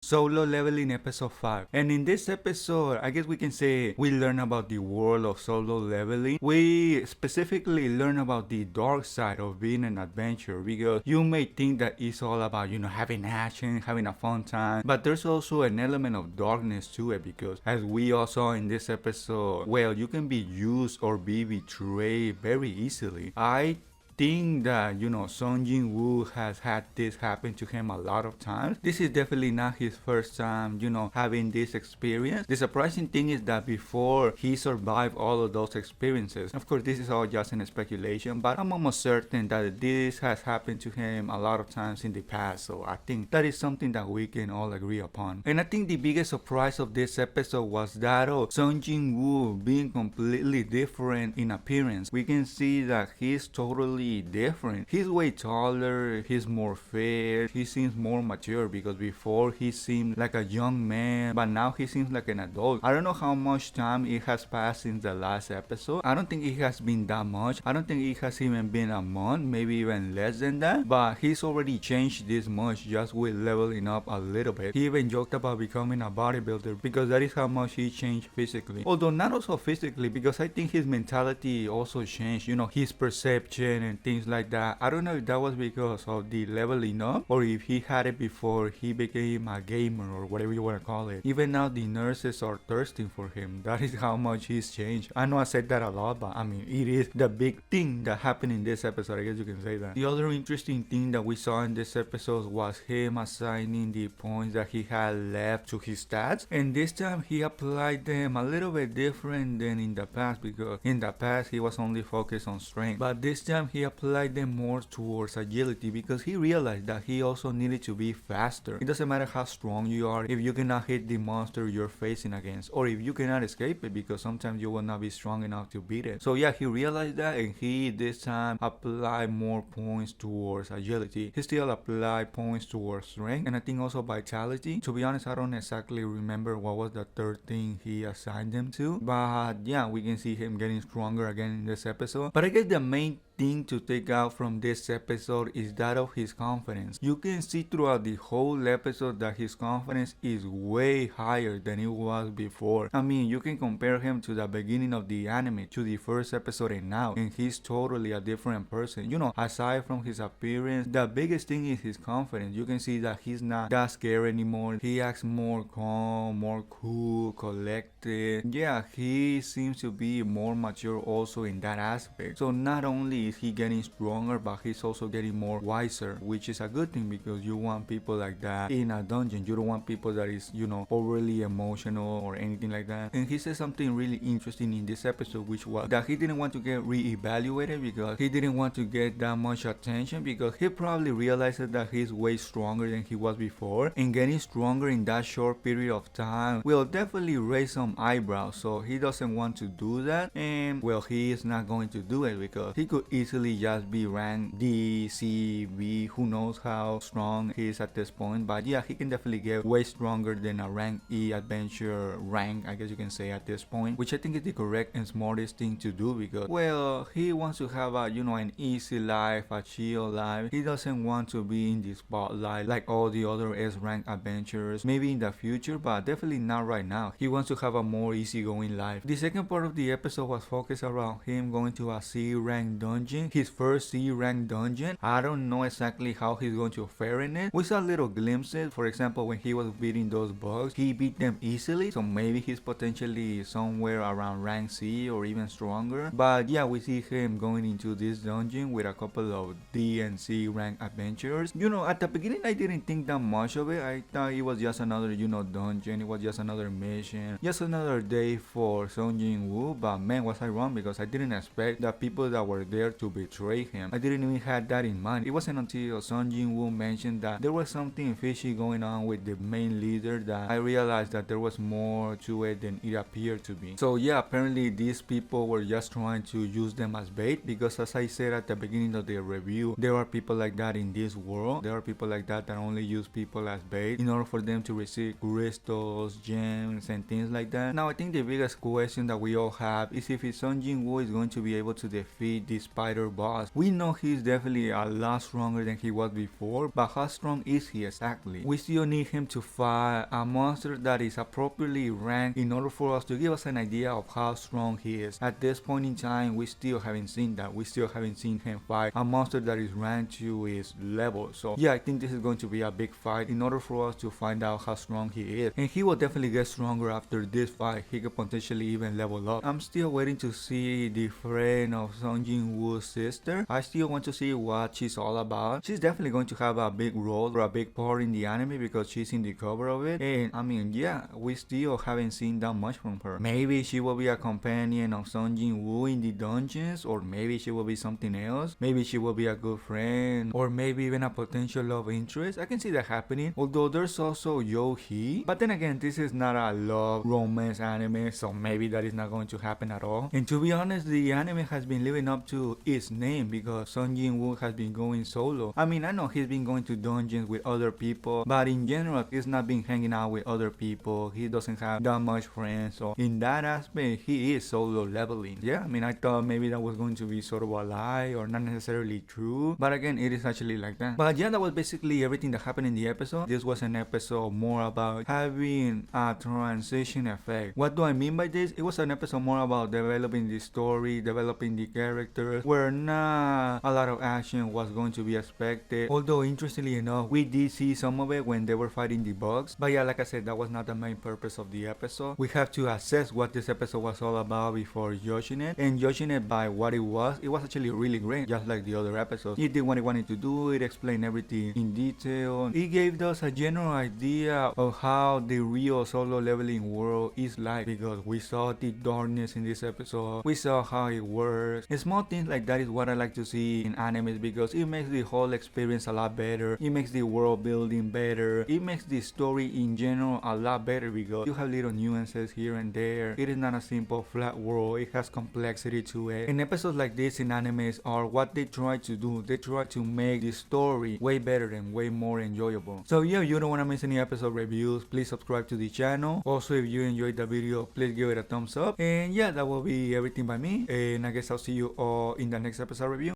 Solo Leveling episode 5. And in this episode, I guess we can say we learn about the world of solo leveling. We specifically learn about the dark side of being an adventurer, because you may think that it's all about, having action, having a fun time, but there's also an element of darkness to it, because as we all saw in this episode, well, you can be used or be betrayed very easily. I think that Song Jin-Woo has had this happen to him a lot of times. This is definitely not his first time having this experience. The surprising thing is that before he survived all of those experiences, of course this is all just an speculation, but I'm almost certain that this has happened to him a lot of times in the past. So I think that is something that we can all agree upon. And I think the biggest surprise of this episode was that of Song Jin-Woo being completely different in appearance. We can see that he's totally different. He's way taller, he's more fair, he seems more mature, because before he seemed like a young man, but now he seems like an adult. I don't know how much time it has passed since the last episode. I don't think it has been that much. I don't think it has even been a month, maybe even less than that, but he's already changed this much just with leveling up a little bit. He even joked about becoming a bodybuilder, because that is how much he changed physically. Although not also physically, because I think his mentality also changed, his perception and things like that. I don't know if that was because of the leveling up, or if he had it before he became a gamer, or whatever you want to call it. Even now the nurses are thirsting for him. That is how much he's changed. I know I said that a lot, but I mean, it is the big thing that happened in this episode. I guess you can say that. The other interesting thing that we saw in this episode was him assigning the points that he had left to his stats, and this time he applied them a little bit different than in the past, because in the past he was only focused on strength, but this time he applied them more towards agility, because he realized that he also needed to be faster. It doesn't matter how strong you are if you cannot hit the monster you're facing against, or if you cannot escape it, because sometimes you will not be strong enough to beat it. So yeah, he realized that, and he this time applied more points towards agility. He still applied points towards strength, and I think also vitality. To be honest, I don't exactly remember what was the third thing he assigned them to, but yeah, we can see him getting stronger again in this episode. But I guess the main thing to take out from this episode is that of his confidence. You can see throughout the whole episode that his confidence is way higher than it was before. I mean, you can compare him to the beginning of the anime, to the first episode and now, and he's totally a different person. Aside from his appearance, the biggest thing is his confidence. You can see that he's not that scared anymore. He acts more calm, more cool, collected. Yeah, he seems to be more mature also in that aspect. So not only is he getting stronger, but he's also getting more wiser, which is a good thing, because you want people like that in a dungeon. You don't want people that is overly emotional or anything like that. And he said something really interesting in this episode, which was that he didn't want to get re-evaluated, because he didn't want to get that much attention, because he probably realizes that he's way stronger than he was before, and getting stronger in that short period of time will definitely raise some eyebrows. So he doesn't want to do that, and well, he is not going to do it, because he could easily just be ranked D, C, B. Who knows how strong he is at this point, but yeah, he can definitely get way stronger than a rank E adventure rank, I guess you can say, at this point, which I think is the correct and smartest thing to do, because well, he wants to have a an easy life, a chill life. He doesn't want to be in the spotlight like all the other S rank adventurers. Maybe in the future, but definitely not right now. He wants to have a more easygoing life. The second part of the episode was focused around him going to a C rank dungeon, his first C rank dungeon. I don't know exactly how he's going to fare in it. We saw little glimpses. For example, when he was beating those bugs, he beat them easily, so maybe he's potentially somewhere around rank C or even stronger. But yeah, we see him going into this dungeon with a couple of D and C rank adventurers. At the beginning I didn't think that much of it. I thought it was just another dungeon, it was just another mission, just another day for Song Jin-Woo. But man, was I wrong, because I didn't expect the people that were there to betray him. I didn't even have that in mind. It wasn't until Song Jin-Woo mentioned that there was something fishy going on with the main leader that I realized that there was more to it than it appeared to be. So yeah, apparently these people were just trying to use them as bait, because as I said at the beginning of the review, there are people like that in this world. There are people like that only use people as bait in order for them to receive crystals, gems, and things like that. Now I think the biggest question that we all have is if Song Jin-Woo is going to be able to defeat these spider boss. We know he's definitely a lot stronger than he was before, but how strong is he exactly? We still need him to fight a monster that is appropriately ranked in order for us to give us an idea of how strong he is. At this point in time, we still haven't seen that. We still haven't seen him fight a monster that is ranked to his level. So yeah, I think this is going to be a big fight in order for us to find out how strong he is. And he will definitely get stronger after this fight. He could potentially even level up. I'm still waiting to see the friend of Jin-Woo's sister. I still want to see what she's all about. She's definitely going to have a big role or a big part in the anime because she's in the cover of it. And I mean, yeah, we still haven't seen that much from her. Maybe she will be a companion of Jin-Woo in the dungeons, or maybe she will be something else. Maybe she will be a good friend, or maybe even a potential love interest. I can see that happening. Although there's also Joo-hee, but then again, this is not a love romance anime, so maybe that is not going to happen at all. And to be honest, the anime has been living up to its name because Jin-Woo has been going solo. I mean, I know he's been going to dungeons with other people, but in general, he's not been hanging out with other people. He doesn't have that much friends, so in that aspect, he is solo leveling. Yeah, I mean, I thought maybe that was going to be sort of a lie or not necessarily true, but again, it is actually like that. But yeah, that was basically everything that happened in the episode. This was an episode more about having a transition effect. What do I mean by this? It was an episode more about developing the story, developing the characters, where not a lot of action was going to be expected. Although interestingly enough, we did see some of it when they were fighting the bugs. But yeah, like I said, that was not the main purpose of the episode. We have to assess what this episode was all about before judging it. And judging it by what it was actually really great, just like the other episodes. It did what it wanted to do, it explained everything in detail. It gave us a general idea of how the real solo leveling world is like, because we saw the darkness in this episode, we saw how it works. And small things like that is what I like to see in animes because it makes the whole experience a lot better, it makes the world building better, it makes the story in general a lot better because you have little nuances here and there. It is not a simple flat world, it has complexity to it. And episodes like this in animes are what they try to do. They try to make the story way better and way more enjoyable. So yeah, if you don't want to miss any episode reviews, please subscribe to the channel. Also, if you enjoyed the video, please give it a thumbs up. And yeah, that will be everything by me. And I guess I'll see you all in the next episode review.